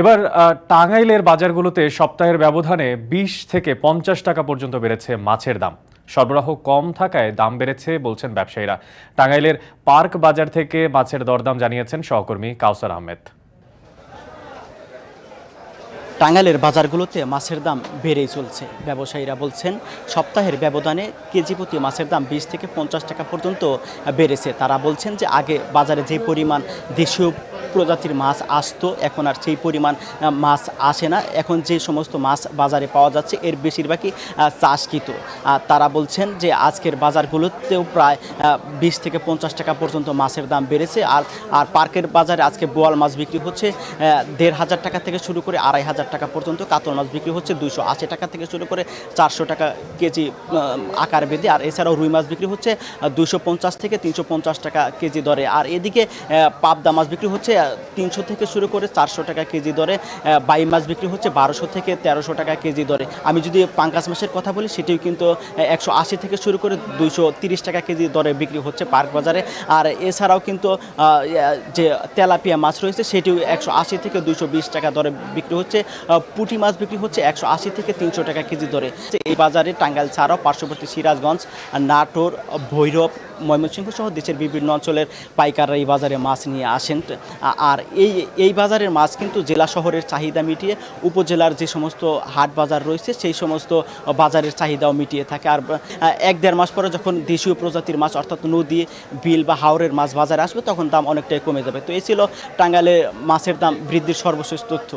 এবার টাঙ্গাইলের বাজারগুলোতে সপ্তাহের ব্যবধানে ২০ থেকে ৫০ টাকা পর্যন্ত বেড়েছে মাছের দাম। সরবরাহ কম থাকায় দাম বেড়েছে বলছেন ব্যবসায়ীরা। টাঙ্গাইলের পার্ক বাজার থেকে মাছের দরদাম জানিয়েছেন সহকর্মী কাউসার আহমেদ। টাঙ্গাইলের বাজারগুলোতে মাছের দাম বেড়েই চলছে। ব্যবসায়ীরা বলছেন সপ্তাহের ব্যবধানে কেজি প্রতি মাছের দাম ২০ থেকে ৫০ টাকা পর্যন্ত বেড়েছে। তারা বলছেন যে আগে বাজারে যে পরিমাণ দেশীয় প্রজাতির মাছ আসতো, এখন আর সেই পরিমাণ মাছ আসে না। এখন যে সমস্ত মাছ বাজারে পাওয়া যাচ্ছে এর বেশিরভাগই চাষকৃত। তারা বলছেন যে আজকের বাজারগুলোতেও প্রায় ২০ থেকে ৫০ টাকা পর্যন্ত মাছের দাম বেড়েছে। আর পার্কের বাজারে আজকে বোয়াল মাছ বিক্রি হচ্ছে ১,৫০০ টাকা থেকে শুরু করে ২,৫০০ টাকা পর্যন্ত। কাতল মাছ বিক্রি হচ্ছে ২৮০ টাকা থেকে শুরু করে ৪০০ টাকা কেজি আকার বেঁধে। আর এছাড়াও রুই মাছ বিক্রি হচ্ছে ২৫০ থেকে ৩৫০ টাকা কেজি দরে। আর এদিকে পাবদা মাছ বিক্রি হচ্ছে ৩০০ থেকে শুরু করে ৪০০ টাকা কেজি দরে। বাই মাছ বিক্রি হচ্ছে ১২০০ থেকে ১৩০০ টাকা কেজি দরে। আমি যদি পাঙ্গাস মাছের কথা বলি সেটিও কিন্তু ১৮০ থেকে শুরু করে ২৩০ টাকা কেজি দরে বিক্রি হচ্ছে পার্ক বাজারে। আর এছাড়াও কিন্তু যে তেলাপিয়া মাছ রয়েছে সেটিও ১৮০ থেকে ২২০ টাকা দরে বিক্রি হচ্ছে। পুঁটি মাছ বিক্রি হচ্ছে ১৮০ থেকে ৩০০ টাকা কেজি দরে। এই বাজারে টাঙ্গাইল ছাড়াও পার্শ্ববর্তী সিরাজগঞ্জ, নাটোর, ভৈরব, ময়মনসিংহ সহ দেশের বিভিন্ন অঞ্চলের পাইকাররা এই বাজারে মাছ নিয়ে আসেন। আর এই বাজারের মাছ কিন্তু জেলা শহরের চাহিদা মিটিয়ে উপজেলার যে সমস্ত হাট বাজার রয়েছে সেই সমস্ত বাজারের চাহিদাও মিটিয়ে থাকে। আর ১-১.৫ মাস পরে যখন দেশীয় প্রজাতির মাছ অর্থাৎ নদী, বিল বা হাওরের মাছ বাজারে আসবে তখন দাম অনেকটাই কমে যাবে। তো এই ছিল টাঙ্গাইলে মাছের দাম বৃদ্ধির সর্বশেষ তথ্য।